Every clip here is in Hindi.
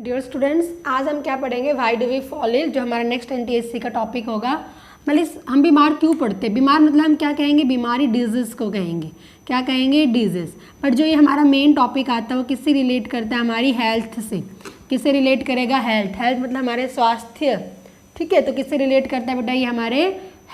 डियर स्टूडेंट्स, आज हम क्या पढ़ेंगे? Why do we fall ill, जो हमारा नेक्स्ट एनटीएससी का टॉपिक होगा। मतलब हम बीमार क्यों पड़ते हैं? बीमार मतलब हम क्या कहेंगे? बीमारी, डिजीज़ को कहेंगे। क्या कहेंगे? डिजीज़। बट जो ये हमारा मेन टॉपिक आता है वो किससे रिलेट करता है? हमारी हेल्थ से। किससे रिलेट करेगा? हेल्थ। हेल्थ मतलब हमारे स्वास्थ्य, ठीक है। तो किससे रिलेट करता है बेटा? ये हमारे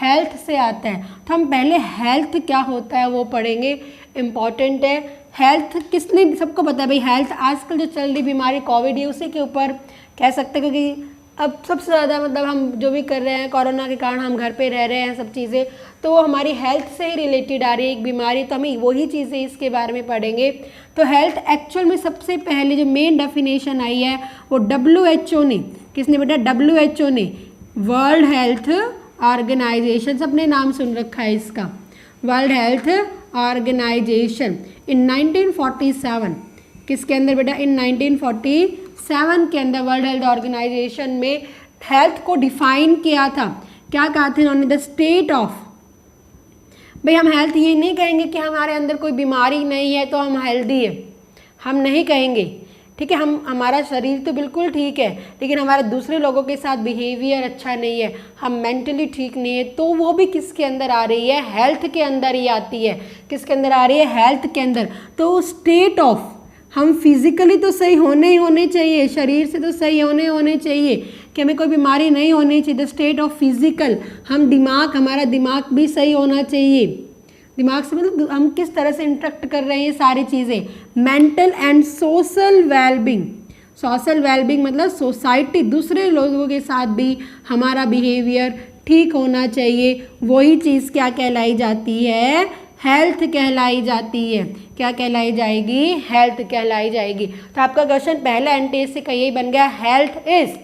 हेल्थ से आता है। तो हम पहले हेल्थ क्या होता है वो पढ़ेंगे, इम्पॉर्टेंट है। हेल्थ किसने, सबको पता है भाई, हेल्थ आजकल जो चल रही बीमारी कोविड है उसी के ऊपर कह सकते हैं, क्योंकि अब सबसे ज़्यादा मतलब हम जो भी कर रहे हैं कोरोना के कारण हम घर पे रह रहे हैं, सब चीज़ें तो वो हमारी हेल्थ से ही रिलेटेड आ रही है एक बीमारी। तो हम वही चीज़ें इसके बारे में पढ़ेंगे। तो हेल्थ एक्चुअल में सबसे पहले जो मेन डेफिनेशन आई है वो WHO ने, किसने बेटा? WHO ने, वर्ल्ड हेल्थ ऑर्गेनाइजेशन, सबने नाम सुन रखा है इसका, वर्ल्ड हेल्थ ऑर्गेनाइजेशन इन 1947। किसके अंदर बेटा? इन 1947 के अंदर वर्ल्ड हेल्थ ऑर्गेनाइजेशन में हेल्थ को डिफाइन किया था। क्या कहा था इन्होंने? द स्टेट ऑफ, भाई हम हेल्थ ये नहीं कहेंगे कि हमारे अंदर कोई बीमारी नहीं है तो हम हेल्दी है, हम नहीं कहेंगे, ठीक है। हमारा शरीर तो बिल्कुल ठीक है लेकिन हमारे दूसरे लोगों के साथ बिहेवियर अच्छा नहीं है, हम मेंटली ठीक नहीं है, तो वो भी किसके अंदर आ रही है? हेल्थ के अंदर ही आती है। किसके अंदर आ रही है? हेल्थ के अंदर। तो स्टेट ऑफ, हम फिजिकली तो सही होने ही होने चाहिए, शरीर से तो सही होने चाहिए कि हमें कोई बीमारी नहीं होनी चाहिए। द स्टेट ऑफ फिजिकल, हम दिमाग, हमारा दिमाग भी सही होना चाहिए। दिमाग से मतलब हम किस तरह से इंटरेक्ट कर रहे हैं ये सारी चीज़ें। Mental and social wellbeing, social wellbeing मतलब सोसाइटी, दूसरे लोगों के साथ भी हमारा बिहेवियर ठीक होना चाहिए। वही चीज़ क्या कहलाई जाती है? हेल्थ कहलाई जाती है। क्या कहलाई जाएगी? हेल्थ कहलाई जाएगी। तो आपका क्वेश्चन पहला एनटीएससी का यही बन गया, health is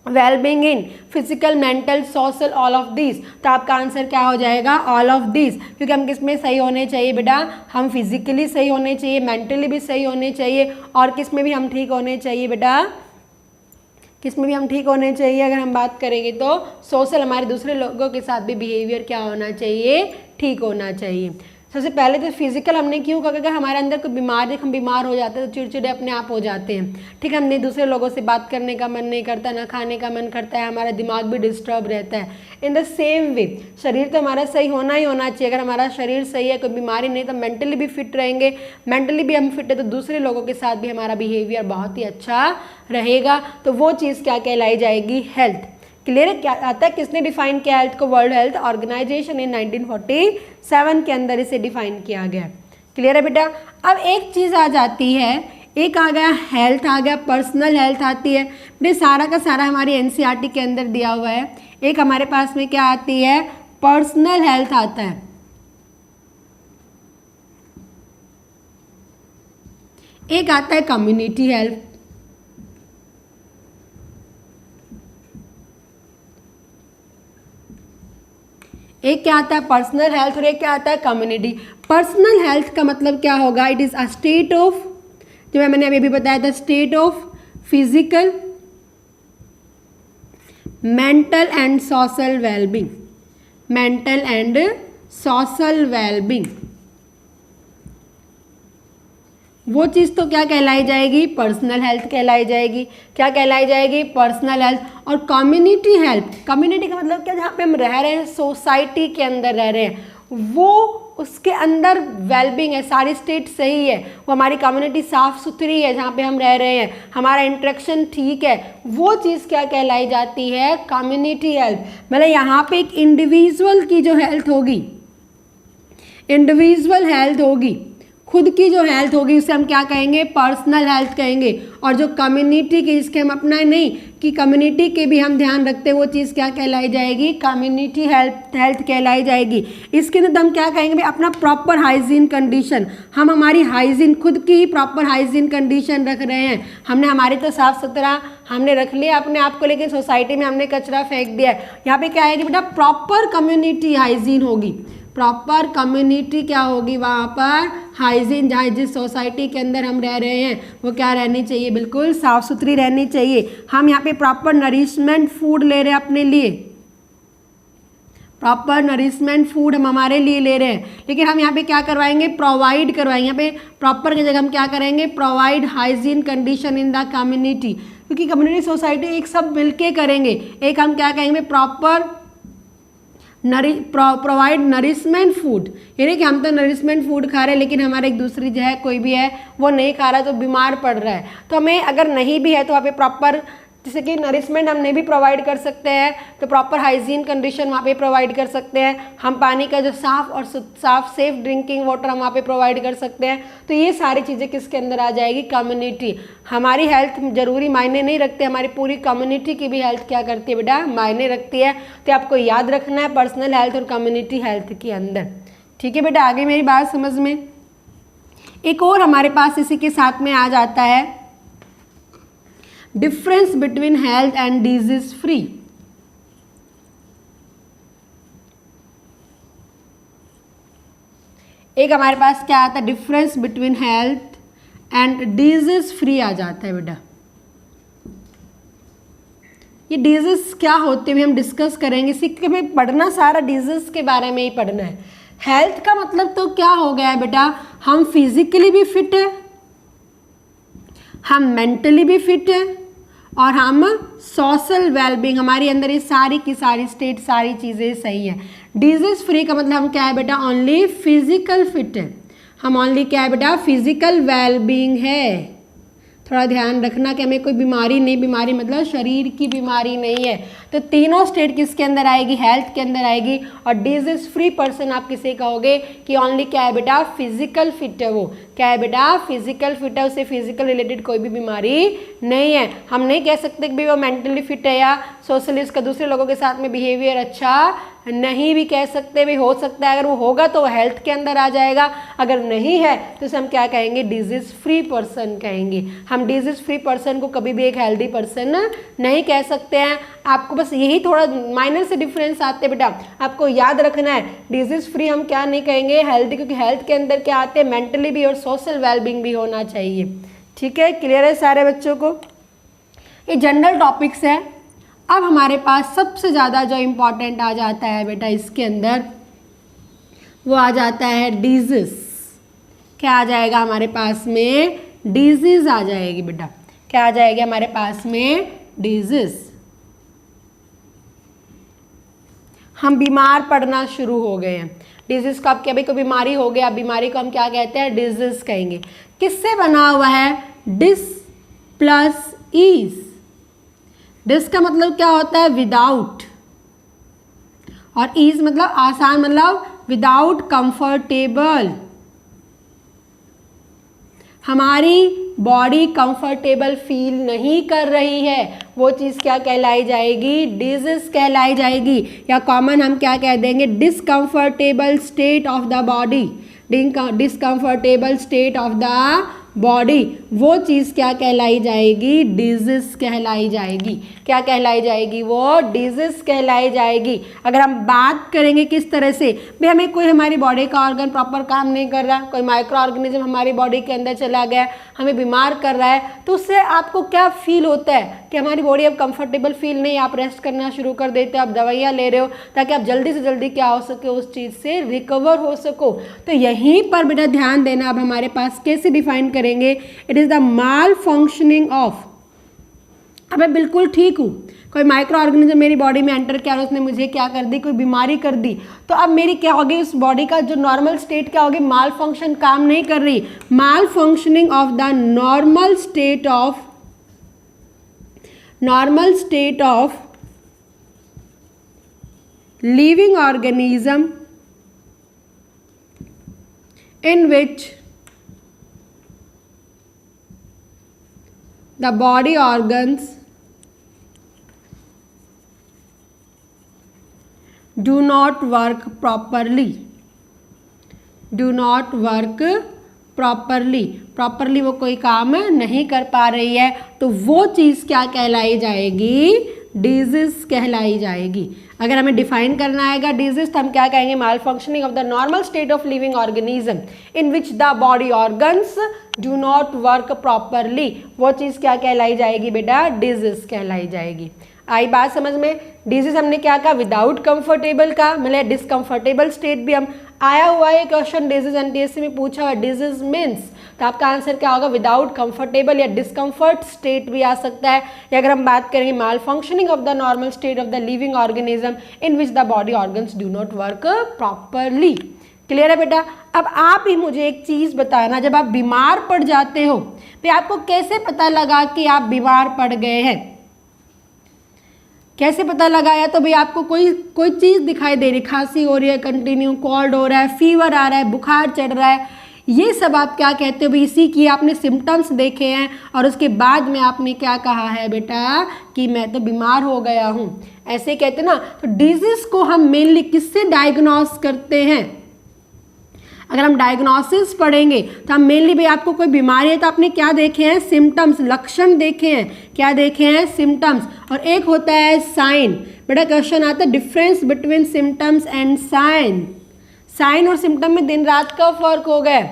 wellbeing in physical, mental, social, all of this. तो आपका आंसर क्या हो जाएगा? All of this. क्योंकि हम किस में सही होने चाहिए बेटा? हम फिजिकली सही होने चाहिए, मेंटली भी सही होने चाहिए, और किस में भी हम ठीक होने चाहिए बेटा? किस में भी हम ठीक होने चाहिए? अगर हम बात करेंगे तो सोशल, हमारे दूसरे लोगों के साथ भी बिहेवियर क्या होना चाहिए? ठीक होना चाहिए। सबसे पहले तो फिजिकल हमने क्यों कहा? अगर हमारे अंदर कोई बीमारी, हम बीमार हो जाते हैं तो चिड़चिड़े अपने आप हो जाते हैं, ठीक है। हमने दूसरे लोगों से बात करने का मन नहीं करता, ना खाने का मन करता है, हमारा दिमाग भी डिस्टर्ब रहता है। इन द सेम वे शरीर तो हमारा सही होना ही होना चाहिए। अगर हमारा शरीर सही है, कोई बीमारी नहीं, तो मेंटली भी फिट रहेंगे। मेंटली भी हम फिट है तो दूसरे लोगों के साथ भी हमारा बिहेवियर बहुत ही अच्छा रहेगा। तो वो चीज़ क्या कहलाई जाएगी? हेल्थ। क्लियर है? क्या आता है? किसने डिफाइन किया हेल्थ को? वर्ल्ड हेल्थ ऑर्गेनाइजेशन इन 1947 के अंदर इसे डिफाइन किया गया। क्लियर है बेटा? अब एक चीज़ आ जाती है, एक आ गया हेल्थ, आ गया पर्सनल हेल्थ आती है। बेटे सारा का सारा हमारी एनसीईआरटी के अंदर दिया हुआ है। एक हमारे पास में क्या आती है? पर्सनल हेल्थ आता है। एक आता है कम्युनिटी हेल्थ। एक क्या आता है? Personal health. और एक क्या आता है? कम्युनिटी। पर्सनल हेल्थ का मतलब क्या होगा? It is a state of, जो मैंने अभी बताया था, state of physical, mental and social wellbeing, mental and social wellbeing. वो चीज़ तो क्या कहलाई जाएगी? पर्सनल हेल्थ कहलाई जाएगी। क्या कहलाई जाएगी? Personal health. और कम्युनिटी हेल्थ, कम्युनिटी का मतलब क्या? जहाँ पे हम रह रहे हैं, सोसाइटी के अंदर रह रहे हैं, वो उसके अंदर वेलबींग है, सारी स्टेट सही है, वो हमारी कम्युनिटी साफ़ सुथरी है जहाँ पे हम रह रहे हैं, हमारा इंटरेक्शन ठीक है, वो चीज़ क्या कहलाई जाती है? Community health. मतलब यहाँ पे एक इंडिविजुअल की जो हेल्थ होगी, इंडिविजुअल हेल्थ होगी, खुद की जो हेल्थ होगी उसे हम क्या कहेंगे? पर्सनल हेल्थ कहेंगे। और जो कम्युनिटी की, जिसके हम अपना नहीं कि कम्युनिटी के भी हम ध्यान रखते हैं, वो चीज़ क्या कहलाई जाएगी? कम्युनिटी हेल्थ कहलाई जाएगी। इसके अंदर हम क्या कहेंगे? भाई अपना प्रॉपर हाइजीन कंडीशन, हम हमारी हाइजीन, खुद की ही प्रॉपर हाइजीन कंडीशन रख रहे हैं। हमने हमारे तो साफ सुथरा हमने रख लिया अपने आप को, लेकिन सोसाइटी में हमने कचरा फेंक दिया है। यहाँ पे क्या आएगी बेटा? प्रॉपर कम्युनिटी हाइजीन होगी। प्रॉपर कम्युनिटी क्या होगी? वहाँ पर हाइजीन, जहाँ जिस सोसाइटी के अंदर हम रह रहे हैं वो क्या रहनी चाहिए? बिल्कुल साफ़ सुथरी रहनी चाहिए। हम यहाँ पे प्रॉपर नरिशमेंट फूड ले रहे हैं अपने लिए, प्रॉपर नरिशमेंट फूड हम हमारे लिए ले रहे हैं, लेकिन हम यहाँ पे क्या करवाएंगे, प्रोवाइड करवाएंगे। यहाँ पे प्रॉपर की जगह हम क्या करेंगे, provide hygiene condition in the community, क्योंकि कम्युनिटी सोसाइटी एक सब मिलके करेंगे। एक हम क्या कहेंगे, प्रॉपर प्रोवाइड नरिशमेंट फूड, यानी कि हम तो नरिशमेंट फूड खा रहे हैं लेकिन हमारे एक दूसरी जो है कोई भी है वो नहीं खा रहा है तो बीमार पड़ रहा है, तो हमें अगर नहीं भी है तो वहाँ पे प्रॉपर जैसे कि नरिशमेंट हम नहीं भी प्रोवाइड कर सकते हैं तो प्रॉपर हाइजीन कंडीशन वहाँ पे प्रोवाइड कर सकते हैं। हम पानी का जो साफ़ और साफ सेफ ड्रिंकिंग वाटर हम वहाँ पे प्रोवाइड कर सकते हैं। तो ये सारी चीज़ें किसके अंदर आ जाएगी, कम्युनिटी। हमारी हेल्थ जरूरी मायने नहीं रखते, हमारी पूरी कम्युनिटी की भी हेल्थ क्या करती है बेटा, मायने रखती है। तो आपको याद रखना है पर्सनल हेल्थ और कम्युनिटी हेल्थ के अंदर। ठीक है बेटा, आगे मेरी बात समझ में। एक और हमारे पास इसी के साथ में आ जाता है difference between health and disease free. एक हमारे पास क्या आता है, difference between health and disease free आ जाता है बेटा। ये डिजीज क्या होते हुए हम डिस्कस करेंगे, सीख के हमें पढ़ना सारा डिजीज के बारे में ही पढ़ना है। हेल्थ का मतलब तो क्या हो गया है बेटा, हम फिजिकली भी फिट है, हम मेंटली भी फिट है और हम सोशल वेलबींग, हमारे अंदर ये सारी की सारी स्टेट सारी चीज़ें सही है। डिजीज फ्री का मतलब हम क्या है बेटा, ओनली फिजिकल फिट है, हम ओनली क्या है बेटा, फिजिकल वेलबींग है। थोड़ा ध्यान रखना कि हमें कोई बीमारी नहीं, बीमारी मतलब शरीर की बीमारी नहीं है। तो तीनों स्टेट किसके अंदर आएगी, हेल्थ के अंदर आएगी। और डिजीज फ्री पर्सन आप किसे कहोगे कि ओनली क्या है बेटा, फिजिकल फिट है। वो क्या है बेटा, फिजिकल फिट है, उसे फिजिकल रिलेटेड कोई भी बीमारी नहीं है। हम नहीं कह सकते कि वो मेंटली फिट है या सोशली उसका दूसरे लोगों के साथ में बिहेवियर अच्छा नहीं भी कह सकते भी, हो सकता है अगर वो होगा तो वो हेल्थ के अंदर आ जाएगा, अगर नहीं है तो उसे हम क्या कहेंगे, डिजीज फ्री पर्सन कहेंगे। हम डिजीज फ्री पर्सन को कभी भी एक हेल्दी पर्सन नहीं कह सकते हैं। आपको बस यही थोड़ा माइनर से डिफरेंस आते हैं बेटा, आपको याद रखना है। डिजीज फ्री हम क्या नहीं कहेंगे, हेल्दी, क्योंकि हेल्थ के अंदर क्या आते हैं, मेंटली भी और सोशल वेलबींग भी होना चाहिए। ठीक है, क्लियर है सारे बच्चों को। ये जनरल टॉपिक्स है। अब हमारे पास सबसे ज़्यादा जो इम्पोर्टेंट आ जाता है बेटा इसके अंदर, वो आ जाता है डिजीज। क्या आ जाएगा हमारे पास में, डिजीज आ जाएगी बेटा। क्या आ जाएगी हमारे पास में, डिजीज। हम बीमार पड़ना शुरू हो गए हैं। डिजीज को आप क्या, भाई कोई बीमारी हो गया, बीमारी को हम क्या कहते हैं, डिजीज कहेंगे। किससे बना हुआ है, डिस प्लस ईज। डिस का मतलब क्या होता है, विदाउट, और ईज मतलब आसान, मतलब विदाउट कंफर्टेबल। हमारी बॉडी कंफर्टेबल फील नहीं कर रही है, वो चीज़ क्या कहलाई जाएगी, डिजीज कहलाई जाएगी। या कॉमन हम क्या कह देंगे, discomfortable state of the body, discomfortable state of the body, वो चीज़ क्या कहलाई जाएगी, डिजीज कहलाई जाएगी। क्या कहलाई जाएगी, वो डिजीज कहलाई जाएगी। अगर हम बात करेंगे किस तरह से, भाई हमें कोई हमारी बॉडी का ऑर्गन प्रॉपर काम नहीं कर रहा, कोई माइक्रो ऑर्गेनिज्म हमारी बॉडी के अंदर चला गया, हमें बीमार कर रहा है, तो उससे आपको क्या फील होता है कि हमारी बॉडी अब कंफर्टेबल फील नहीं, आप रेस्ट करना शुरू कर देते हो, आप दवाइयाँ ले रहे हो ताकि आप जल्दी से जल्दी क्या हो सके, उस चीज़ से रिकवर हो सको। तो यहीं पर बेटा ध्यान देना, अब हमारे पास कैसे डिफाइन करेंगे, it is the mall functioning of. अब मैं बिल्कुल ठीक हूँ, कोई माइक्रो ऑर्गेनिज्म मेरी बॉडी में एंटर किया और उसने मुझे क्या कर दी, कोई बीमारी कर दी, तो अब मेरी क्या होगी, उस बॉडी का जो नॉर्मल स्टेट क्या होगी, माल फंक्शन काम नहीं कर रही। Malfunctioning of the normal state of living organism in which the body organs do not work properly, properly वो कोई काम नहीं कर पा रही है, तो वो चीज़ क्या कहलाई जाएगी, डिजीज कहलाई जाएगी। अगर हमें डिफाइन करना आएगा डिजीज तो हम क्या कहेंगे, malfunctioning of the normal state of living organism in which the body organs do not work properly, वो चीज़ क्या कहलाई जाएगी बेटा, डिजीज कहलाई जाएगी। आई बात समझ में। डिजीज हमने क्या कहा, विदाउट कंफर्टेबल का, मतलब डिसकंफर्टेबल स्टेट भी हम आया हुआ है क्वेश्चन डिजीज एनटीएससी में पूछा हुआ, डिजीज मीन्स, तो आपका आंसर क्या होगा, विदाउट कंफर्टेबल या डिस्कम्फर्ट स्टेट भी आ सकता है। या अगर हम बात करेंगे malfunctioning of the normal state of the living organism in which the body organs do not work properly. Clear है बेटा। अब आप ही मुझे एक चीज बताना, जब आप बीमार पड़ जाते हो तो आपको कैसे पता लगा कि आप बीमार पड़ गए हैं, कैसे पता लगाया, तो भाई आपको कोई चीज दिखाई दे रही, खांसी हो रही है कंटिन्यू, कोल्ड हो रहा है, फीवर आ रहा है, बुखार चढ़ रहा है, ये सब आप क्या कहते हो भाई, इसी की आपने सिम्टम्स देखे हैं और उसके बाद में आपने क्या कहा है बेटा कि मैं तो बीमार हो गया हूँ, ऐसे कहते ना। तो डिजीज को हम मेनली किससे डायग्नोस करते हैं, अगर हम डायग्नोसिस पढ़ेंगे तो हम मेनली भाई आपको कोई बीमारी है तो आपने क्या देखे हैं, सिम्टम्स, लक्षण देखे हैं, क्या देखे हैं, सिम्टम्स, और एक होता है साइन। बेटा क्वेश्चन आता है difference between symptoms and sign, sign और सिम्टम में दिन रात का फर्क हो गया।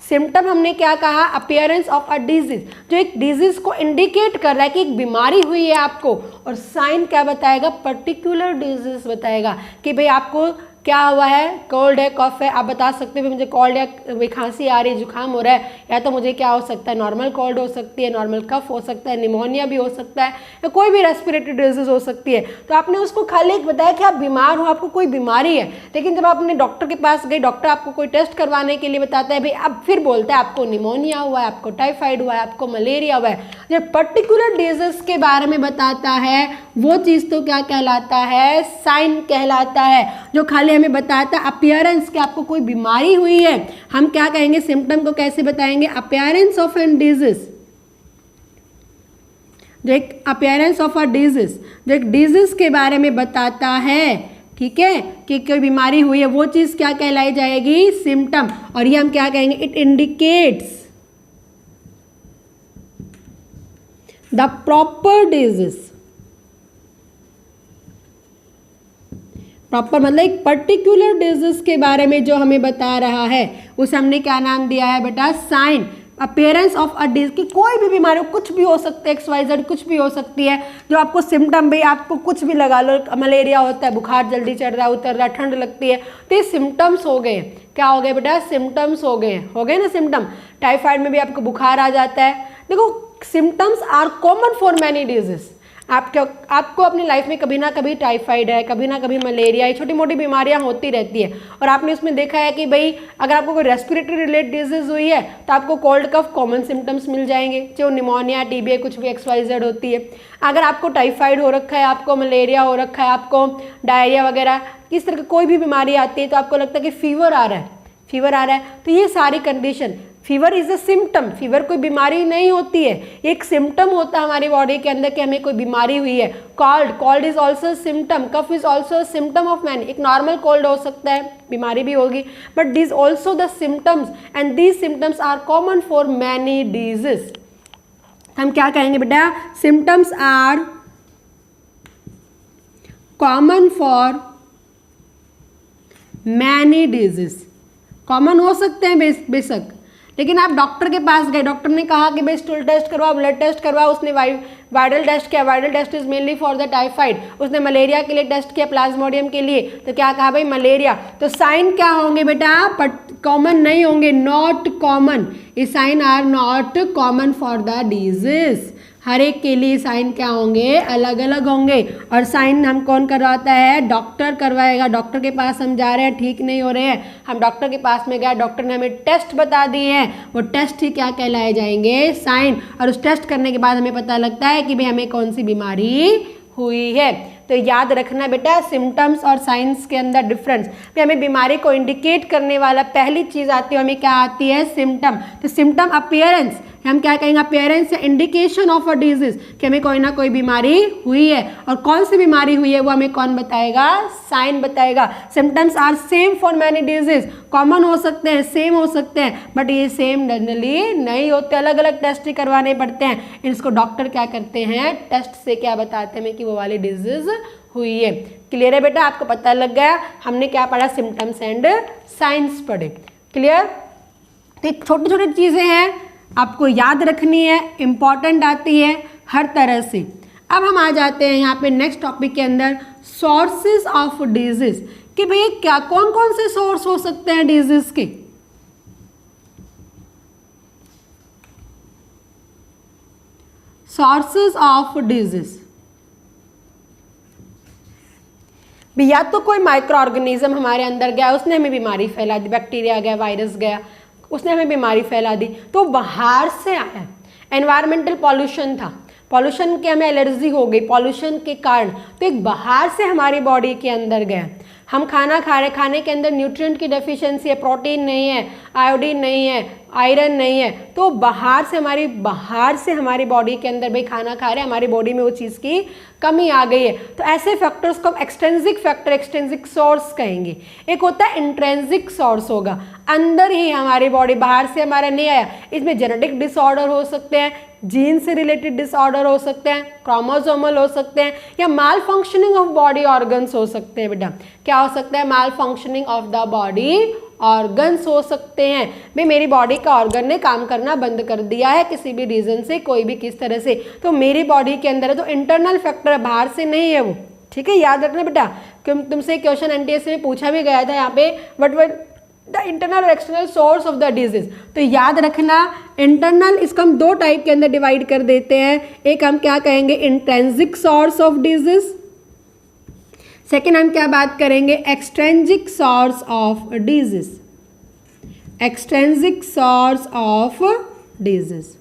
सिम्टम हमने क्या कहा, अपीयरेंस ऑफ अ डिजीज, जो एक डिजीज को इंडिकेट कर रहा है कि एक बीमारी हुई है आपको, और साइन क्या बताएगा, पर्टिकुलर डिजीज बताएगा कि भाई आपको क्या हुआ है, कोल्ड है, कफ है, आप बता सकते हो मुझे कोल्ड या खांसी आ रही है, जुकाम हो रहा है, या तो मुझे क्या हो सकता है, नॉर्मल कोल्ड हो सकती है, नॉर्मल कफ हो सकता है, निमोनिया भी हो सकता है, या कोई भी रेस्पिरेटरी डिजीज हो सकती है। तो आपने उसको खाली एक बताया कि आप बीमार हो, आपको कोई बीमारी है, लेकिन जब आप अपने डॉक्टर के पास गए, डॉक्टर आपको कोई टेस्ट करवाने के लिए बताता है भाई, अब फिर बोलता है आपको निमोनिया हुआ है, आपको टाइफाइड हुआ है, आपको मलेरिया हुआ है, जब पर्टिकुलर डिजीज के बारे में बताता है वो चीज़ तो क्या कहलाता है, साइन कहलाता है, जो खाली हमें बताता है अपीयरेंस कि आपको कोई बीमारी हुई है। हम क्या कहेंगे, सिम्टम को कैसे बताएंगे, अपीयरेंस ऑफ एन डिजीज, जो एक अपीयरेंस ऑफ अ डिजीज, जो एक डिजीज के बारे में बताता है, ठीक है, कि कोई बीमारी हुई है, वो चीज क्या कहलाई जाएगी, सिम्टम। और ये हम क्या कहेंगे, it indicates the proper disease, proper मतलब एक पर्टिकुलर डिजीज के बारे में जो हमें बता रहा है उसे हमने क्या नाम दिया है बेटा, sign. Appearance of a disease की कोई भी बीमारी हो, कुछ भी हो सकता है, XYZ कुछ भी हो सकती है, जो आपको सिम्टम, भाई आपको कुछ भी लगा लो, मलेरिया होता है, बुखार जल्दी चढ़ रहा है, उतर रहा है, ठंड लगती है, तो ये सिम्टम्स हो गए। क्या हो गए बेटा, सिम्टम्स हो गए ना सिम्टम। टाइफाइड में भी आपको बुखार आ जाता है। देखो symptoms are common for many disease, आपको अपनी लाइफ में कभी ना कभी टाइफाइड है, कभी ना कभी मलेरिया है, छोटी मोटी बीमारियां होती रहती है। और आपने उसमें देखा है कि भाई अगर आपको कोई रेस्पिरेटरी रिलेटेड डिजीज हुई है तो आपको कोल्ड कफ कॉमन सिम्टम्स मिल जाएंगे, चाहे निमोनिया, TB, कुछ भी XYZ होती है। अगर आपको टाइफाइड हो रखा है, आपको मलेरिया हो रखा है, आपको डायरिया वगैरह इस तरह की कोई भी बीमारी आती है तो आपको लगता है कि फीवर आ रहा है, तो ये सारी condition, fever is a symptom, fever कोई बीमारी नहीं होती है, एक सिम्टम होता है हमारी बॉडी के अंदर कि हमें कोई बीमारी हुई है। Cold is also symptom, cough is also symptom of man, एक नॉर्मल कोल्ड हो सकता है, बीमारी भी होगी, but this also the symptoms and these symptoms are common for many disease. हम क्या कहेंगे बेटा, symptoms are common for many disease, common हो सकते हैं बेशक, लेकिन आप डॉक्टर के पास गए, डॉक्टर ने कहा कि भाई स्टूल टेस्ट करवाओ, ब्लड टेस्ट करवाओ, उसने वायरल टेस्ट किया, viral test is mainly for the typhoid, उसने मलेरिया के लिए टेस्ट किया, प्लाज्मोडियम के लिए, तो क्या कहा भाई मलेरिया, तो साइन क्या होंगे बेटा, कॉमन नहीं होंगे, नॉट कॉमन, ये sign are not common for the disease. हर एक के लिए साइन क्या होंगे, अलग अलग होंगे। और साइन हम कौन करवाता है, डॉक्टर करवाएगा। डॉक्टर के पास हम जा रहे हैं, ठीक नहीं हो रहे हैं, हम डॉक्टर के पास में गए, डॉक्टर ने हमें टेस्ट बता दिए हैं, वो टेस्ट ही क्या कहलाए जाएंगे, साइन। और उस टेस्ट करने के बाद हमें पता लगता है कि भाई हमें कौन सी बीमारी हुई है। तो याद रखना बेटा, सिम्टम्स और साइंस के अंदर डिफरेंस। फिर हमें बीमारी को इंडिकेट करने वाला पहली चीज आती है, हमें क्या आती है, सिम्टम। तो सिम्टम अपीयरेंस, हम क्या कहेंगे, अपीयरेंस या इंडिकेशन ऑफ अ डिजीज, कि हमें कोई ना कोई बीमारी हुई है, और कौन सी बीमारी हुई है वो हमें कौन बताएगा, साइन बताएगा। Symptoms are same for many disease, common हो सकते हैं, सेम हो सकते हैं, बट ये सेम जनरली नहीं होते, अलग अलग टेस्ट ही करवाने पड़ते हैं। इसको डॉक्टर क्या करते हैं, टेस्ट से क्या बताते हैं कि वो वाली डिजीज हुई है। क्लियर है बेटा, आपको पता लग गया, हमने क्या पढ़ा, सिम्टम्स एंड साइंस पढ़े। क्लियर, तो छोटी छोटी चीजें हैं, आपको याद रखनी है, इंपॉर्टेंट आती है हर तरह से। अब हम आ जाते हैं यहाँ पे नेक्स्ट टॉपिक के अंदर, सोर्सेज ऑफ डिजीज, कि भैया क्या कौन कौन से सोर्स हो सकते हैं डिजीज के। सोर्सेज ऑफ डिजीज, या तो कोई माइक्रो ऑर्गेनिज्म हमारे अंदर गया, उसने हमें बीमारी फैला दी, बैक्टीरिया गया, वायरस गया, उसने हमें बीमारी फैला दी, तो बाहर से आया। एनवायरमेंटल पॉल्यूशन था, पॉल्यूशन के हमें एलर्जी हो गई पॉल्यूशन के कारण, तो एक बाहर से हमारी बॉडी के अंदर गया। हम खाना खा रहे, खाने के अंदर न्यूट्रिएंट की डेफिशिएंसी है, प्रोटीन नहीं है, आयोडीन नहीं है, आयरन नहीं है, तो बाहर से हमारी बॉडी के अंदर भाई खाना खा रहे हैं, हमारी बॉडी में वो चीज़ की कमी आ गई है। तो ऐसे फैक्टर्स को हम एक्सट्रिंसिक फैक्टर, एक्सट्रिंसिक सोर्स कहेंगे। एक होता है इंट्रिंसिक सोर्स, होगा अंदर ही हमारी बॉडी, बाहर से हमारा नहीं आया। इसमें जेनेटिक डिसऑर्डर हो सकते हैं, जीन से रिलेटेड डिसऑर्डर हो सकते हैं, क्रोमोसोमल हो सकते हैं, या malfunctioning of body organs हो सकते हैं। बेटा क्या हो सकता है, malfunctioning of the body organs हो सकते हैं। भाई मेरी बॉडी का ऑर्गन ने काम करना बंद कर दिया है किसी भी रीजन से, कोई भी किस तरह से, तो मेरी बॉडी के अंदर है, तो इंटरनल फैक्टर बाहर से नहीं है वो। ठीक है, याद रखना बेटा, क्योंकि तुमसे क्वेश्चन एनटीएस में पूछा भी गया था यहाँ पे, व्हाट द इंटरनल और external source of the disease. तो याद रखना इंटरनल, इसको हम दो टाइप के अंदर डिवाइड कर देते हैं। एक हम क्या कहेंगे, intrinsic source of disease, second हम क्या बात करेंगे, extrinsic source of disease. Extrinsic source of disease,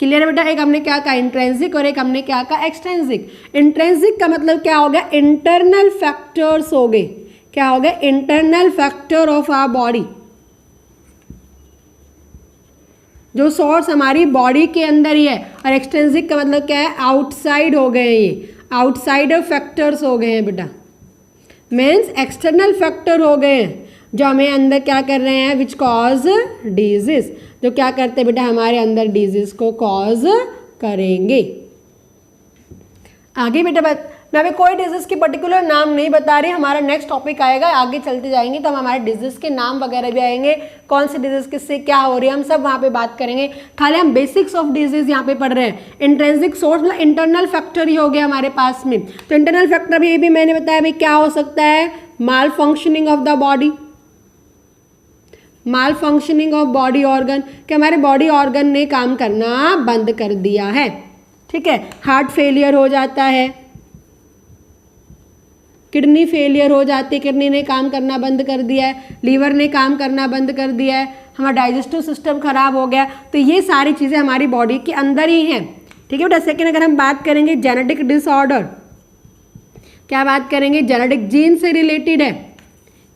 clear है बेटा। एक हमने क्या कहा इंट्रिंसिक और एक हमने क्या कहा एक्सट्रिंसिक। इंट्रिंसिक का मतलब क्या हो गया, इंटरनल फैक्टर्स हो गए, क्या हो गया, internal factor of our body, जो सोर्स हमारी बॉडी के अंदर ही है। और एक्सट्रिंसिक का मतलब क्या है, आउटसाइड हो गए, ये आउटसाइडर फैक्टर्स हो गए हैं बेटा, मीन्स एक्सटर्नल फैक्टर हो गए हैं जो हमें अंदर क्या कर रहे हैं, विच कॉज डिजीज, जो क्या करते हैं बेटा हमारे अंदर डिजीज को कॉज करेंगे। आगे बेटा मैं अभी कोई डिजीज की पर्टिकुलर नाम नहीं बता रही, हमारा नेक्स्ट टॉपिक आएगा, आगे चलते जाएंगे तो हम हमारे डिजीज के नाम वगैरह भी आएंगे, कौन सी डिजीज किससे क्या हो रही है, हम सब वहाँ पे बात करेंगे। खाली हम बेसिक्स ऑफ डिजीज यहाँ पे पढ़ रहे हैं। इंट्रिंसिक सोर्स मतलब इंटरनल फैक्टर ही हो गया हमारे पास में, तो इंटरनल फैक्टर भी ये भी मैंने बताया भाई क्या हो सकता है, malfunctioning of the body, malfunctioning of body organ, कि हमारे बॉडी ऑर्गन ने काम करना बंद कर दिया है। ठीक है, हार्ट फेलियर हो जाता है, किडनी फेलियर हो जाती है, किडनी ने काम करना बंद कर दिया है, लीवर ने काम करना बंद कर दिया है, हमारा डाइजेस्टिव सिस्टम खराब हो गया, तो ये सारी चीज़ें हमारी बॉडी के अंदर ही हैं। ठीक है बेटा। सेकेंड अगर हम बात करेंगे जेनेटिक डिसऑर्डर, क्या बात करेंगे, जेनेटिक जीन से रिलेटेड है,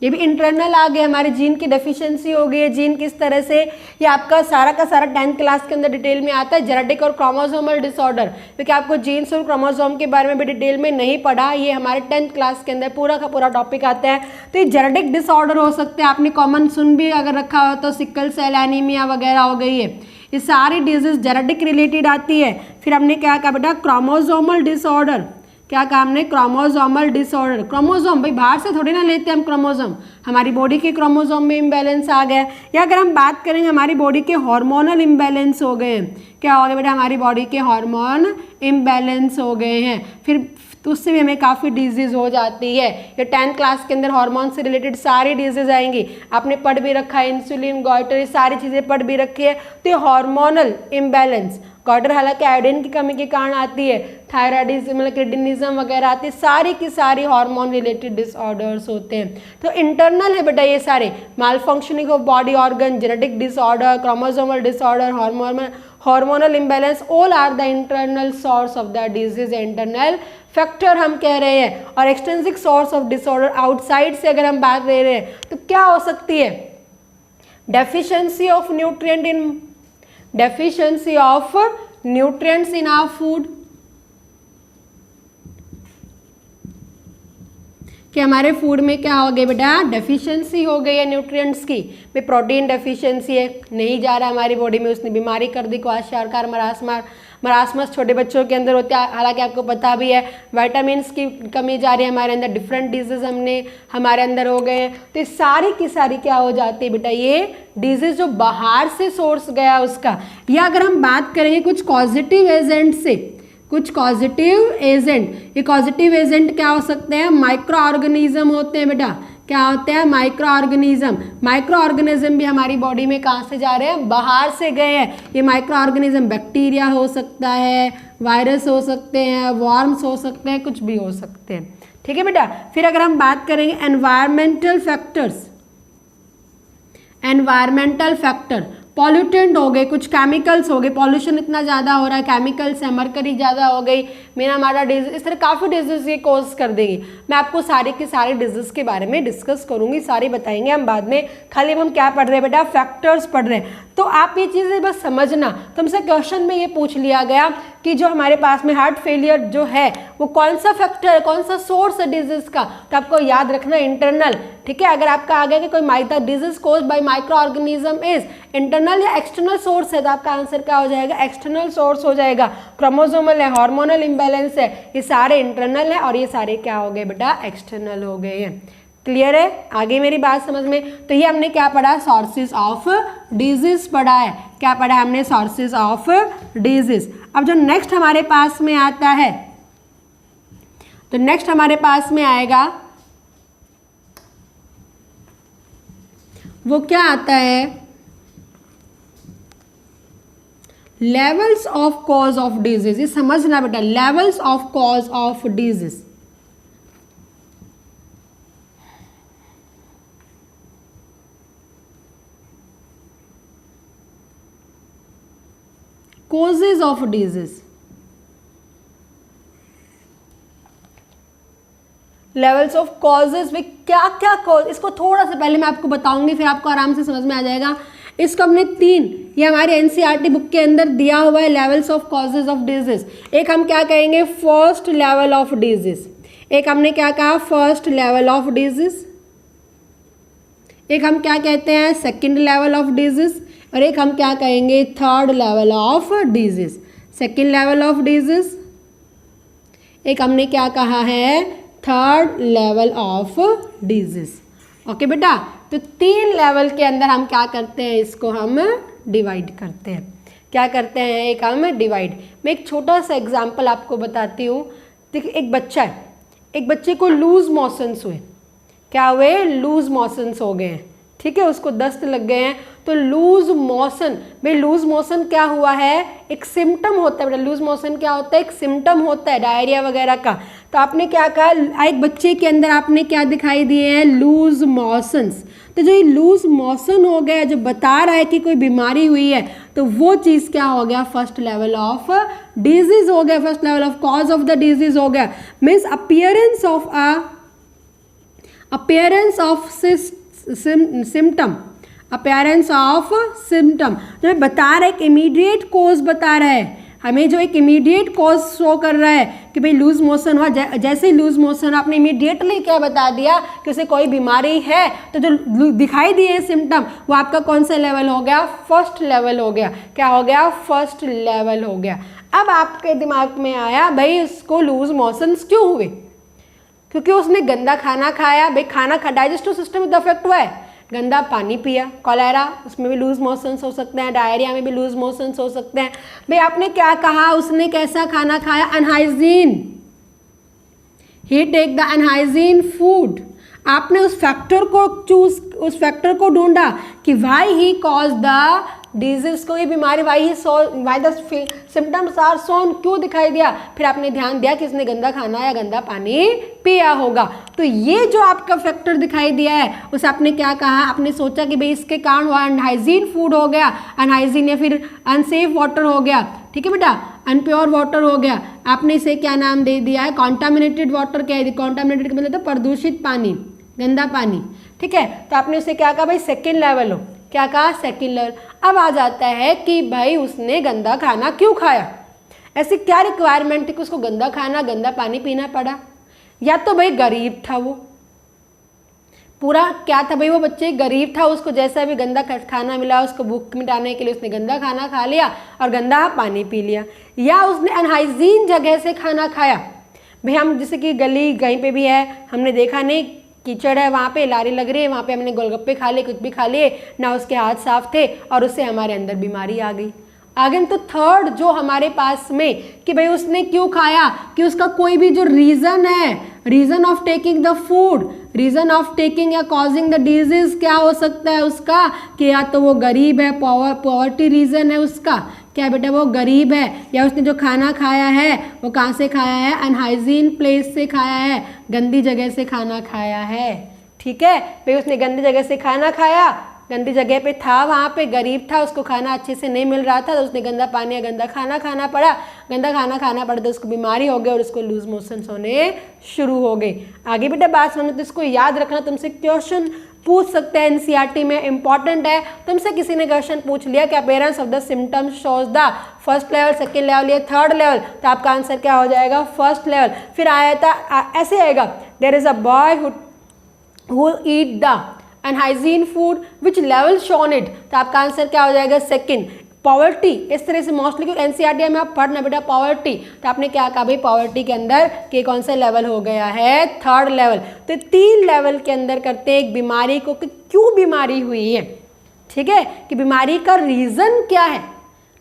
ये भी इंटरनल आ गए, हमारे जीन की डेफिशिएंसी हो गई है। जीन किस तरह से, ये आपका सारा का सारा 10th क्लास के अंदर डिटेल में आता है, जेनेटिक और क्रोमोसोमल डिसऑर्डर, क्योंकि आपको जीन्स और क्रोमोसोम के बारे में भी डिटेल में नहीं पढ़ा, ये हमारे 10th क्लास के अंदर पूरा का पूरा टॉपिक आता है। तो ये जेनेटिक डिसऑर्डर हो सकते हैं, आपने कॉमन सुन भी अगर रखा हो तो सिकल सेल एनीमिया वगैरह हो गई है, ये सारी डिजीज जेनेटिक रिलेटेड आती है। फिर हमने क्या कहा बेटा, क्रोमोसोमल डिसऑर्डर, क्या कहा हमने, क्रोमोसोमल डिसऑर्डर। क्रोमोसोम भाई बाहर से थोड़ी ना लेते हम क्रोमोसोम, हमारी बॉडी के क्रोमोसोम में इम्बैलेंस आ गया। या अगर हम बात करेंगे हमारी बॉडी के हार्मोनल इम्बैलेंस हो गए हैं, क्या हो गया बेटा, हमारी बॉडी के हार्मोन इम्बैलेंस हो गए हैं, फिर तो उससे भी हमें काफ़ी डिजीज़ हो जाती है। ये 10th क्लास के अंदर हार्मोन से रिलेटेड सारी डिजीज़ आएंगी, आपने पढ़ भी रखा है, इंसुलिन, गॉइटर, ये सारी चीज़ें पढ़ भी रखी है। तो ये हार्मोनल इम्बैलेंस, गॉइटर हालांकि आयोडीन की कमी के कारण आती है, थायराइडिज्म मतलब किडनीज्म वगैरह आती है, सारी की सारी हार्मोन रिलेटेड डिसऑर्डर्स होते हैं। तो इंटरनल है बेटा ये सारे, malfunctioning of body organ, genetic disorder, chromosomal disorder, hormonal imbalance, all are the internal source of the disease, internal factor हम कह रहे हैं। और extrinsic source of disorder outside से अगर हम बात ले रहे हैं तो क्या हो सकती है, deficiency of nutrient in, deficiency of nutrients in our food, कि हमारे फूड में क्या हो गई बेटा, डेफिशिएंसी हो गई है न्यूट्रिएंट्स की। भाई प्रोटीन डेफिशिएंसी है, नहीं जा रहा हमारी बॉडी में, उसने बीमारी कर दी, क्वाशियाकार मरासमस छोटे बच्चों के अंदर होते हैं, हालांकि आपको पता भी है। विटामिन्स की कमी जा रही है हमारे अंदर, डिफरेंट डिजीज हमारे अंदर हो गए हैं। तो ये सारी की सारी क्या हो जाती है बेटा, ये डिजीज जो बाहर से सोर्स गया उसका। या अगर हम बात करेंगे कुछ पॉजिटिव एजेंट से, कुछ पॉजिटिव एजेंट, ये पॉजिटिव एजेंट क्या हो सकते हैं, माइक्रो ऑर्गेनिज्म होते हैं बेटा। क्या होते हैं, माइक्रो ऑर्गेनिज्म। माइक्रो ऑर्गेनिज्म भी हमारी बॉडी में कहाँ से जा रहे हैं, बाहर से गए हैं। ये माइक्रो ऑर्गेनिज्म बैक्टीरिया हो सकता है, वायरस हो सकते हैं, वर्म्स हो सकते हैं, कुछ भी हो सकते हैं। ठीक है बेटा। फिर अगर हम बात करेंगे environmental factors, environmental factor, pollutant हो गए, कुछ केमिकल्स हो गए, पॉल्यूशन इतना ज़्यादा हो रहा है, केमिकल्स है, मरकरी ज़्यादा हो गई, मेरा मारा डिजीज, इस तरह काफ़ी डिजीज ये कॉज कर देगी। मैं आपको सारे के सारे डिजीज के बारे में डिस्कस करूंगी, सारे बताएंगे हम बाद में। खाली अब हम क्या पढ़ रहे हैं बेटा, फैक्टर्स पढ़ रहे हैं। तो आप ये चीज़ें बस समझना। तुमसे क्वेश्चन में ये पूछ लिया गया कि जो हमारे पास में हार्ट फेलियर जो है वो कौन सा फैक्टर है, कौन सा सोर्स है डिजीज का, तो आपको याद रखना इंटरनल। ठीक है, अगर आपका आ गया कि कोई micro disease cause by micro organism is internal या एक्सटर्नल सोर्स है, तो आपका आंसर क्या हो जाएगा, एक्सटर्नल सोर्स हो जाएगा। क्रोमोसोमल है, हार्मोनल इम्बैलेंस है, ये सारे इंटरनल है और ये सारे क्या हो गए बेटा, एक्सटर्नल हो गए हैं। क्लियर है, आगे मेरी बात समझ में। तो ये हमने क्या पढ़ा, सोर्सेज ऑफ डिजीज पढ़ा है। क्या पढ़ा है हमने, सोर्सेज ऑफ डिजीज। अब जो नेक्स्ट हमारे पास में आता है, तो नेक्स्ट हमारे पास में आएगा वो क्या आता है, levels of cause of disease. ये समझना बेटा, levels of cause of disease. causes of disease, levels of causes में क्या क्या कॉज, इसको थोड़ा सा पहले मैं आपको बताऊंगी, फिर आपको आराम से समझ में आ जाएगा। इसको हमने तीन, ये हमारे एनसीईआरटी बुक के अंदर दिया हुआ है, levels of causes of disease. एक हम क्या कहेंगे, फर्स्ट लेवल ऑफ डिजीज। एक हमने क्या कहा, फर्स्ट लेवल ऑफ डिजीज। एक हम क्या कहते हैं, सेकंड लेवल ऑफ डिजीज। और एक हम क्या कहेंगे, third level of disease. Second level of disease, एक हमने क्या कहा है, third level of disease. Okay बेटा, तो तीन लेवल के अंदर हम क्या करते हैं, इसको हम डिवाइड करते हैं। क्या करते हैं, एक हम डिवाइड। मैं एक छोटा सा एग्जांपल आपको बताती हूँ। देखिए, एक बच्चा है, एक बच्चे को लूज मोशंस हुए। क्या हुए, लूज मोशंस हो गए हैं। ठीक है, उसको दस्त लग गए हैं। तो लूज मोशन, भाई लूज मोशन क्या हुआ है, एक सिम्टम होता है बेटा। लूज मोशन क्या होता है, एक सिम्टम होता है डायरिया वगैरह का। तो आपने क्या कहा, एक बच्चे के अंदर आपने क्या दिखाई दिए हैं, लूज मोशंस। तो जो ये लूज मोशन हो गया, जो बता रहा है कि कोई बीमारी हुई है, तो वो चीज़ क्या हो गया, फर्स्ट लेवल ऑफ डिजीज हो गया, first level of cause of the disease हो गया। Means appearance of symptom, appearance of symptom जो बता रहा है, एक इमीडिएट कॉज बता रहा है हमें, जो एक इमीडिएट कॉज शो कर रहा है कि भाई लूज मोशन हुआ। जैसे लूज मोशन आपने इमीडिएटली क्या बता दिया कि उसे कोई बीमारी है, तो जो दिखाई दिए सिम्टम वो आपका कौन सा लेवल हो गया, फर्स्ट लेवल हो गया। क्या हो गया, फर्स्ट लेवल हो गया। अब आपके दिमाग में आया, भाई उसको लूज मोशंस क्यों हुए, क्योंकि उसने गंदा खाना खाया। भाई खाना डाइजेस्टिव सिस्टम में अफेक्ट हुआ है, गंदा पानी पिया, कॉलेरा, उसमें भी लूज मोशंस हो सकते हैं, डायरिया में भी लूज मोशंस हो सकते हैं। भाई आपने क्या कहा, उसने कैसा खाना खाया, unhygiene, he take the unhygiene food. आपने उस फैक्टर को उस फैक्टर को ढूंढा कि why he cause the disease, को ये बीमारी why the symptoms are shown, क्यों दिखाई दिया। फिर आपने ध्यान दिया कि इसने गंदा खाना या गंदा पानी पिया होगा। तो ये जो आपका फैक्टर दिखाई दिया है, उस आपने क्या कहा, आपने सोचा कि भाई इसके कारण हुआ, अनहाइजीन फूड हो गया, अनहाइजीन या फिर अनसेफ वाटर हो गया। ठीक है बेटा, अनप्योर वाटर हो गया। आपने इसे क्या नाम दे दिया है, कॉन्टामिनेटेड वाटर कह दिया। कॉन्टामिनेटेड का मतलब प्रदूषित पानी, गंदा पानी। ठीक है, तो आपने उसे क्या कहा, भाई सेकेंड लेवल हो। क्या कहा, सेकेंड लेवल। अब आ जाता है कि भाई उसने गंदा खाना क्यों खाया, ऐसी क्या रिक्वायरमेंट थी कि उसको गंदा खाना, गंदा पानी पीना पड़ा। या तो भाई गरीब था वो, पूरा क्या था भाई, वो बच्चे गरीब था, उसको जैसा भी गंदा खाना मिला उसको भूख मिटाने के लिए उसने गंदा खाना खा लिया और गंदा पानी पी लिया, या उसने अनहाइजीन जगह से खाना खाया। भाई हम जैसे कि गली कहीं पे भी है, हमने देखा नहीं कीचड़ है वहाँ पे, लारी लग रही है वहाँ पे, हमने गोलगप्पे खा लिए, कुछ भी खा लिए, ना उसके हाथ साफ थे और उससे हमारे अंदर बीमारी आ गई। आगे तो थर्ड जो हमारे पास में कि भाई उसने क्यों खाया, कि उसका कोई भी जो रीज़न है, reason of taking the food, reason of taking या कॉजिंग द डिजीज क्या हो सकता है उसका, कि या तो वो गरीब है, पॉवर्टी रीज़न है उसका, क्या बेटा वो गरीब है, या उसने जो खाना खाया है वो कहाँ से खाया है, अनहाइजीन प्लेस से खाया है, गंदी जगह से खाना खाया है। ठीक है भाई, उसने गंदी जगह से खाना खाया, गंदी जगह पे था, वहाँ पे गरीब था, उसको खाना अच्छे से नहीं मिल रहा था, तो उसने गंदा पानी या गंदा खाना खाना पड़ा, गंदा खाना खाना पड़ा तो उसको बीमारी हो गई और उसको लूज मोशंस होने शुरू हो गए। आगे बेटा बात सुनो, तो इसको याद रखना, तुमसे क्वेश्चन पूछ सकते हैं एनसीईआरटी में, इंपॉर्टेंट है। तुमसे किसी ने क्वेश्चन पूछ लिया कि appearance of the symptoms shows the first level, second level या थर्ड लेवल, तो आपका आंसर क्या हो जाएगा, फर्स्ट लेवल। फिर आया था ऐसे आएगा, there is a boy who eat the unhygiene food which level shown it, तो आपका आंसर क्या हो जाएगा, सेकंड। पॉवर्टी, इस तरह से मोस्टली क्योंकि एनसीईआरटी में आप पढ़ना बेटा पॉवर्टी, तो आपने क्या कहा भाई पॉवर्टी के अंदर के कौन सा लेवल हो गया है, थर्ड लेवल। तो 3 लेवल के अंदर करते हैं एक बीमारी को कि क्यों बीमारी हुई है, ठीक है, कि बीमारी का रीजन क्या है,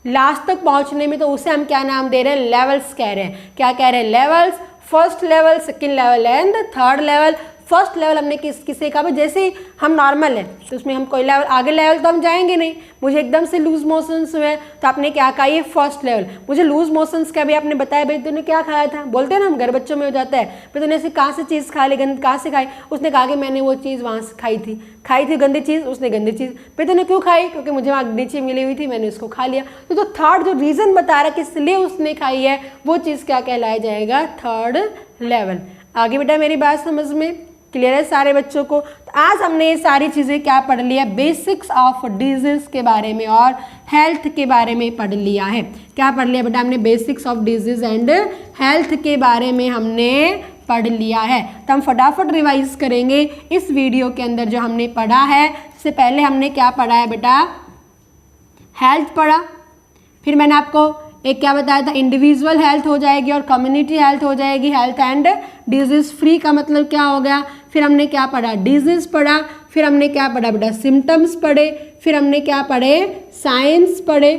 लास्ट तक पहुंचने में, तो उसे हम क्या नाम दे रहे हैं, लेवल्स कह रहे हैं। क्या कह रहे हैं, levels, first level, second level and third level. First level हमने किसे कहा, जैसे हम नॉर्मल है तो उसमें हम कोई लेवल आगे लेवल तो हम जाएंगे नहीं, मुझे एकदम से लूज मोशंस हुए तो आपने क्या कहा, ये फर्स्ट लेवल। मुझे लूज मोशंस का भी आपने बताया, भाई तूने क्या खाया था, बोलते हैं ना हम घर बच्चों में हो जाता है, भाई तूने ऐसे कहाँ से चीज़ खा ली, गंद कहाँ से खाई, उसने कहा कि मैंने वो चीज़ वहाँ से खाई थी गंदी चीज़, उसने गंदी चीज़, भाई तूने क्यों खाई, क्योंकि मुझे वहाँ नीचे मिली हुई थी, मैंने उसको खा लिया। तो थर्ड जो रीज़न बता रहा है किस लिए उसने खाई है, वो चीज़ क्या कहलाया जाएगा, थर्ड लेवल। आगे बेटा मेरी बात समझ में क्लियर है सारे बच्चों को। तो आज हमने ये सारी चीज़ें क्या पढ़ लिया, बेसिक्स ऑफ डिजीज के बारे में और हेल्थ के बारे में पढ़ लिया है। क्या पढ़ लिया बेटा हमने, basics of disease and health के बारे में हमने पढ़ लिया है। तो हम फटाफट रिवाइज करेंगे इस वीडियो के अंदर जो हमने पढ़ा है। इससे पहले हमने क्या पढ़ा है बेटा, हेल्थ पढ़ा, फिर मैंने आपको एक क्या बताया था, इंडिविजुअल हेल्थ हो जाएगी और कम्युनिटी हेल्थ हो जाएगी। हेल्थ एंड डिजीज फ्री का मतलब क्या हो गया, फिर हमने क्या पढ़ा, डिजीज पढ़ा, फिर हमने क्या पढ़ा बेटा, सिम्टम्स पढ़े, फिर हमने क्या पढ़े, साइंस पढ़े,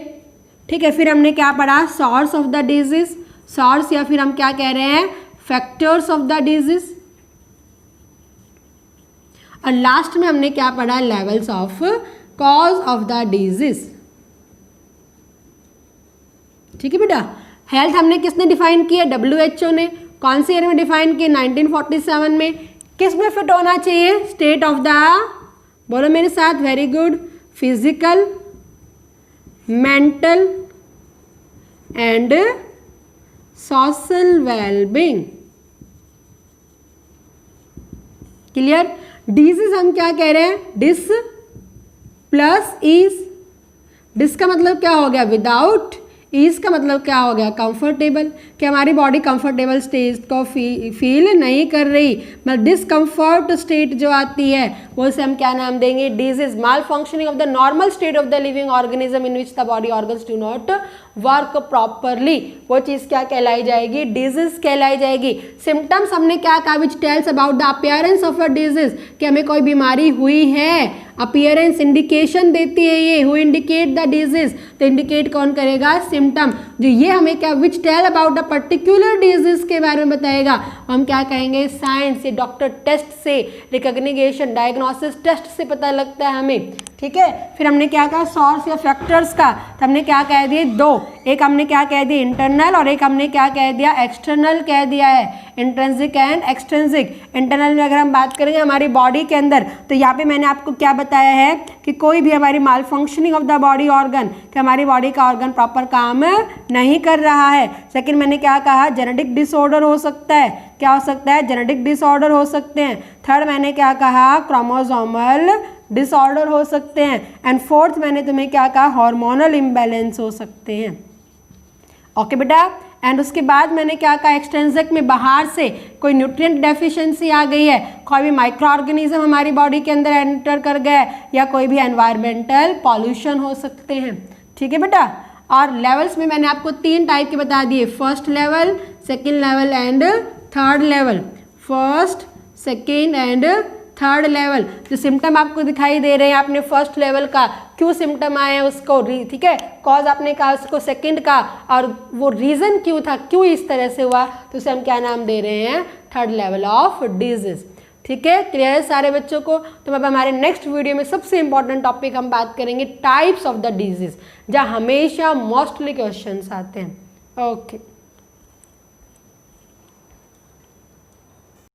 ठीक है, फिर हमने क्या पढ़ा, source of the disease, source या फिर हम क्या कह रहे हैं, फैक्टर्स ऑफ द डिजीज, और लास्ट में हमने क्या पढ़ा, levels of cause of the disease. ठीक है बेटा, हेल्थ हमने किसने डिफाइन किया, WHO ने, कौन से ईयर में डिफाइन किया, 1947 में। किस में फिट होना चाहिए, स्टेट ऑफ द, बोलो मेरे साथ, very good, physical, mental and social wellbeing. Clear. Disease हम क्या कह रहे हैं, डिस प्लस इज, डिस का मतलब क्या हो गया, विदाउट, ईज का मतलब क्या हो गया, कंफर्टेबल, कि हमारी बॉडी कंफर्टेबल स्टेट को फील नहीं कर रही, मतलब डिसकम्फर्ट स्टेट जो आती है वो उसे हम क्या नाम देंगे, disease. Mall functioning of the normal state of the living organism in which the body organs do not work properly, वो चीज़ क्या कहलाई जाएगी, डिजीज कहलाई जाएगी। सिम्टम्स हमने क्या कहा, which tells about the appearance of a disease, कि हमें कोई बीमारी हुई है, अपीयरेंस इंडिकेशन देती है ये, हु इंडिकेट द डिजीज, तो इंडिकेट कौन करेगा, सिम्टम, जो ये हमें क्या, which tell about a particular disease के बारे में बताएगा, हम क्या कहेंगे, साइंस। ये डॉक्टर टेस्ट से, रिकॉग्निशन, डायग्नोसिस टेस्ट से पता लगता है हमें, ठीक है। फिर हमने क्या कहा, सोर्स या फैक्टर्स का, तो हमने क्या कह दिए, दो, एक हमने क्या कह दिया, इंटरनल, और एक हमने क्या कह दिया, एक्सटर्नल कह दिया है, इंट्रिंसिक एंड एक्सट्रिंसिक। इंटरनल में अगर हम बात करेंगे हमारी बॉडी के अंदर, तो यहाँ पे मैंने आपको क्या बताया है कि कोई भी हमारी malfunctioning of the body organ, कि हमारी बॉडी का ऑर्गन प्रॉपर काम नहीं कर रहा है। सेकंड मैंने क्या कहा, जेनेटिक डिसऑर्डर हो सकता है, क्या हो सकता है, जेनेटिक डिसऑर्डर हो सकते हैं। थर्ड मैंने क्या कहा, क्रोमोसोमल डिसऑर्डर हो सकते हैं। एंड फोर्थ मैंने तुम्हें क्या कहा, हार्मोनल इम्बैलेंस हो सकते हैं। ओके बेटा, एंड उसके बाद मैंने क्या कहा, एक्सट्रिंसिक में बाहर से कोई न्यूट्रिएंट डेफिशिएंसी आ गई है, कोई भी माइक्रो ऑर्गेनिज्म हमारी बॉडी के अंदर एंटर कर गया है, या कोई भी एनवायरमेंटल पॉल्यूशन हो सकते हैं। ठीक है बेटा। और लेवल्स में मैंने आपको 3 टाइप के बता दिए, first level, second level and third level. First, second and third level. जो सिम्टम आपको दिखाई दे रहे हैं, आपने फर्स्ट लेवल का क्यों सिम्टम आए उसको, ठीक है, कॉज आपने कहा उसको सेकंड का, और वो रीज़न क्यों था, क्यों इस तरह से हुआ, तो उसे हम क्या नाम दे रहे हैं, थर्ड लेवल ऑफ डिजीज। ठीक है, क्लियर है सारे बच्चों को। तो अब हमारे नेक्स्ट वीडियो में सबसे इंपॉर्टेंट टॉपिक हम बात करेंगे टाइप्स ऑफ द डिजीज, जहाँ हमेशा मोस्टली क्वेश्चंस आते हैं। ओके।